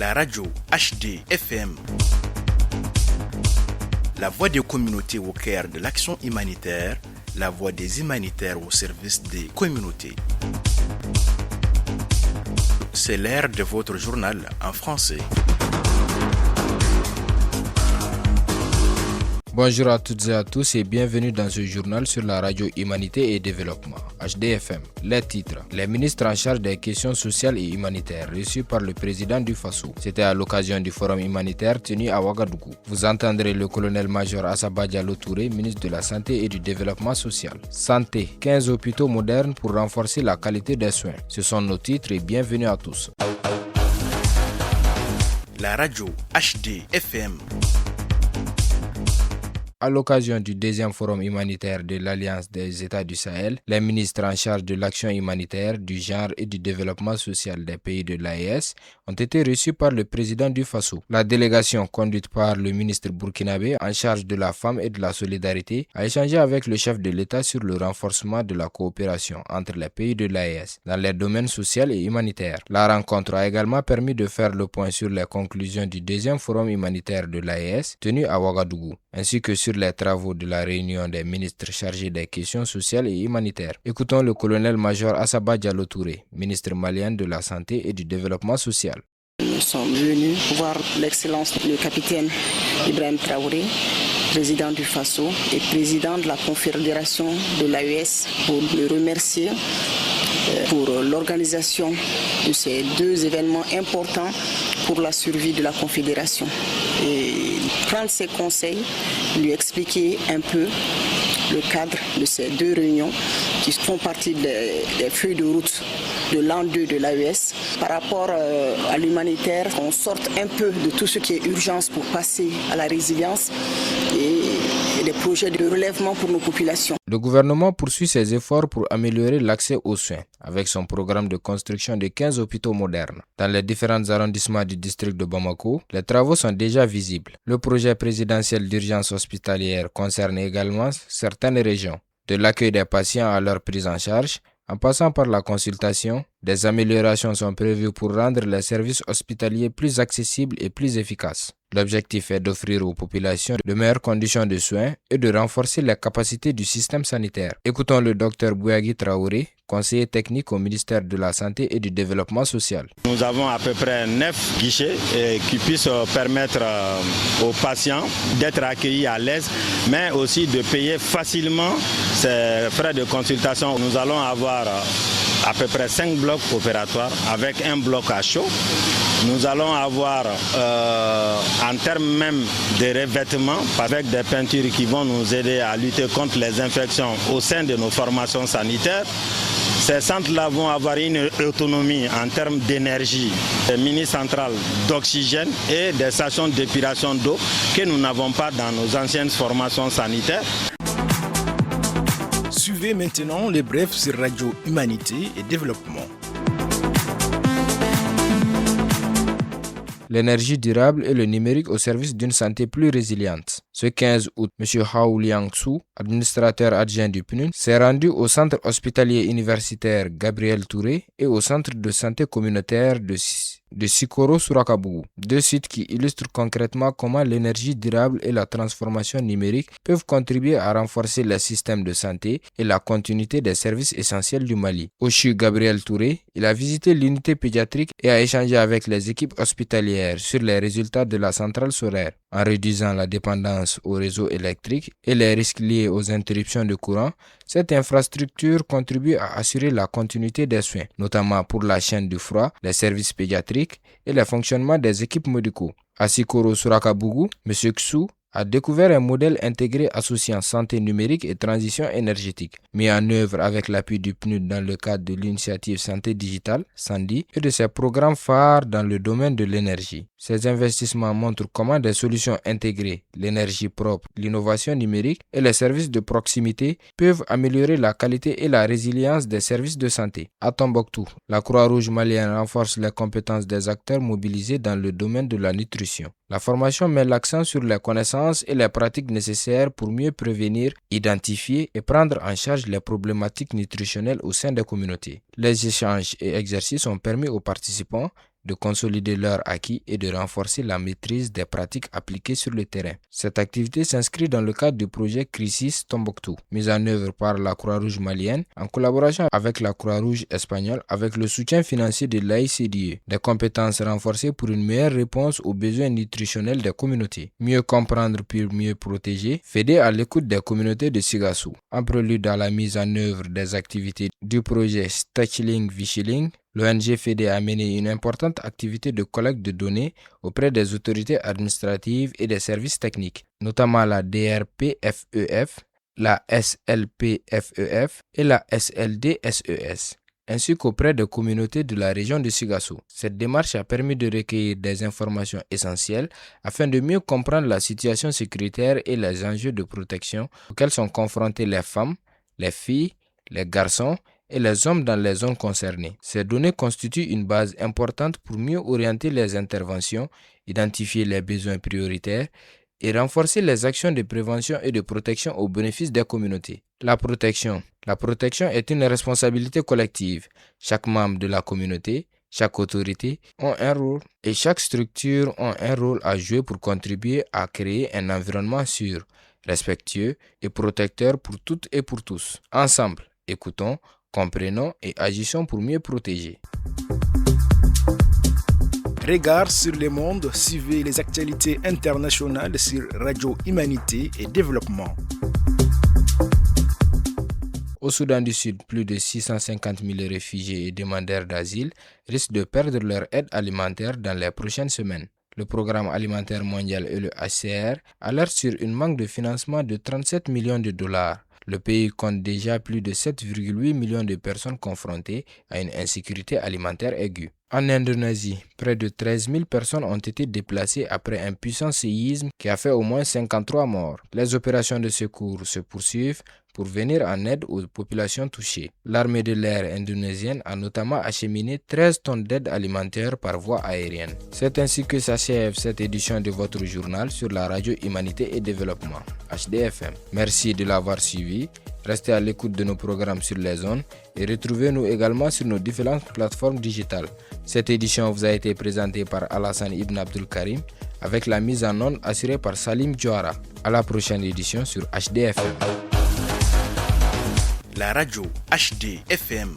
La radio HD FM. La voix des communautés au cœur de l'action humanitaire, la voix des humanitaires au service des communautés. C'est l'heure de votre journal en français. Bonjour à toutes et à tous et bienvenue dans ce journal sur la radio Humanité et Développement, HDFM. Les titres. Les ministres en charge des questions sociales et humanitaires reçus par le président du Faso. C'était à l'occasion du forum humanitaire tenu à Ouagadougou. Vous entendrez le colonel-major Assaba Diallo Touré, ministre de la Santé et du Développement social. Santé. 15 hôpitaux modernes pour renforcer la qualité des soins. Ce sont nos titres et bienvenue à tous. La radio HD FM. À l'occasion du deuxième forum humanitaire de l'Alliance des États du Sahel, les ministres en charge de l'action humanitaire, du genre et du développement social des pays de l'AES ont été reçus par le président du Faso. La délégation, conduite par le ministre burkinabé en charge de la femme et de la solidarité, a échangé avec le chef de l'État sur le renforcement de la coopération entre les pays de l'AES dans les domaines social et humanitaire. La rencontre a également permis de faire le point sur les conclusions du deuxième forum humanitaire de l'AES tenu à Ouagadougou, ainsi que sur les travaux de la réunion des ministres chargés des questions sociales et humanitaires. Écoutons le colonel-major Assaba Diallo Touré, ministre malien de la Santé et du Développement social. Nous sommes venus voir l'excellence du capitaine Ibrahim Traoré, président du Faso et président de la confédération de l'AES, pour le remercier pour l'organisation de ces deux événements importants pour la survie de la confédération. Et prendre ses conseils, lui expliquer un peu le cadre de ces deux réunions qui font partie des feuilles de route de l'an 2 de l'AES par rapport à l'humanitaire, qu'on sorte un peu de tout ce qui est urgence pour passer à la résilience et des projets de relèvement pour nos populations. Le gouvernement poursuit ses efforts pour améliorer l'accès aux soins avec son programme de construction de 15 hôpitaux modernes. Dans les différents arrondissements du district de Bamako, les travaux sont déjà visibles. Le projet présidentiel d'urgence hospitalière concerne également certaines régions, de l'accueil des patients à leur prise en charge. En passant par la consultation, des améliorations sont prévues pour rendre les services hospitaliers plus accessibles et plus efficaces. L'objectif est d'offrir aux populations de meilleures conditions de soins et de renforcer les capacités du système sanitaire. Écoutons le Dr Bouyagui Traoré, conseiller technique au ministère de la Santé et du Développement social. Nous avons à peu près 9 guichets qui puissent permettre aux patients d'être accueillis à l'aise, mais aussi de payer facilement ces frais de consultation. Nous allons avoir à peu près 5 blocs opératoires avec un bloc à chaud. Nous allons avoir en termes même de revêtements avec des peintures qui vont nous aider à lutter contre les infections au sein de nos formations sanitaires. Ces centres-là vont avoir une autonomie en termes d'énergie, des mini-centrales d'oxygène et des stations d'épuration d'eau que nous n'avons pas dans nos anciennes formations sanitaires. Suivez maintenant les brefs sur Radio Humanité et Développement. L'énergie durable et le numérique au service d'une santé plus résiliente. Ce 15 août, M. Hao Liang-Su, administrateur adjoint du PNUD, s'est rendu au centre hospitalier universitaire Gabriel Touré et au centre de santé communautaire de Sikoro Surakabougou, deux sites qui illustrent concrètement comment l'énergie durable et la transformation numérique peuvent contribuer à renforcer les systèmes de santé et la continuité des services essentiels du Mali. Au CHU Gabriel Touré, il a visité l'unité pédiatrique et a échangé avec les équipes hospitalières sur les résultats de la centrale solaire. En réduisant la dépendance au réseau électrique et les risques liés aux interruptions de courant, cette infrastructure contribue à assurer la continuité des soins, notamment pour la chaîne du froid, les services pédiatriques et le fonctionnement des équipes médicaux. À Sikoro Surakabougou, M. Xu a découvert un modèle intégré associant santé numérique et transition énergétique, mis en œuvre avec l'appui du PNUD dans le cadre de l'initiative Santé Digitale, SANDI, et de ses programmes phares dans le domaine de l'énergie. Ces investissements montrent comment des solutions intégrées, l'énergie propre, l'innovation numérique et les services de proximité peuvent améliorer la qualité et la résilience des services de santé. À Tombouctou, la Croix-Rouge malienne renforce les compétences des acteurs mobilisés dans le domaine de la nutrition. La formation met l'accent sur les connaissances et les pratiques nécessaires pour mieux prévenir, identifier et prendre en charge les problématiques nutritionnelles au sein des communautés. Les échanges et exercices ont permis aux participants de consolider leurs acquis et de renforcer la maîtrise des pratiques appliquées sur le terrain. Cette activité s'inscrit dans le cadre du projet Crisis Tombouctou, mis en œuvre par la Croix-Rouge malienne en collaboration avec la Croix-Rouge espagnole avec le soutien financier de l'AICDE. Des compétences renforcées pour une meilleure réponse aux besoins nutritionnels des communautés. Mieux comprendre puis mieux protéger, FEDE à l'écoute des communautés de Sigassou. En prélude à la mise en œuvre des activités du projet Stachling Vichilling, l'ONG FEDE a mené une importante activité de collecte de données auprès des autorités administratives et des services techniques, notamment la DRPFEF, la SLPFEF et la SLDSES, ainsi qu'auprès des communautés de la région de Sigassou. Cette démarche a permis de recueillir des informations essentielles afin de mieux comprendre la situation sécuritaire et les enjeux de protection auxquels sont confrontés les femmes, les filles, les garçons et les hommes dans les zones concernées. Ces données constituent une base importante pour mieux orienter les interventions, identifier les besoins prioritaires et renforcer les actions de prévention et de protection au bénéfice des communautés. La protection. La protection est une responsabilité collective. Chaque membre de la communauté, chaque autorité ont un rôle et chaque structure a un rôle à jouer pour contribuer à créer un environnement sûr, respectueux et protecteur pour toutes et pour tous. Ensemble, écoutons, comprenons et agissons pour mieux protéger. Regard sur le monde, suivez les actualités internationales sur Radio Humanité et Développement. Au Soudan du Sud, plus de 650 000 réfugiés et demandeurs d'asile risquent de perdre leur aide alimentaire dans les prochaines semaines. Le Programme alimentaire mondial et le HCR alertent sur un manque de financement de 37 millions de dollars. Le pays compte déjà plus de 7,8 millions de personnes confrontées à une insécurité alimentaire aiguë. En Indonésie, près de 13 000 personnes ont été déplacées après un puissant séisme qui a fait au moins 53 morts. Les opérations de secours se poursuivent pour venir en aide aux populations touchées. L'armée de l'air indonésienne a notamment acheminé 13 tonnes d'aide alimentaire par voie aérienne. C'est ainsi que s'achève cette édition de votre journal sur la radio Humanité et Développement, HDFM. Merci de l'avoir suivi. Restez à l'écoute de nos programmes sur les ondes et retrouvez-nous également sur nos différentes plateformes digitales. Cette édition vous a été présentée par Alassane Ibn Abdul Karim avec la mise en onde assurée par Salim Djouara. À la prochaine édition sur HDFM. La radio HDFM.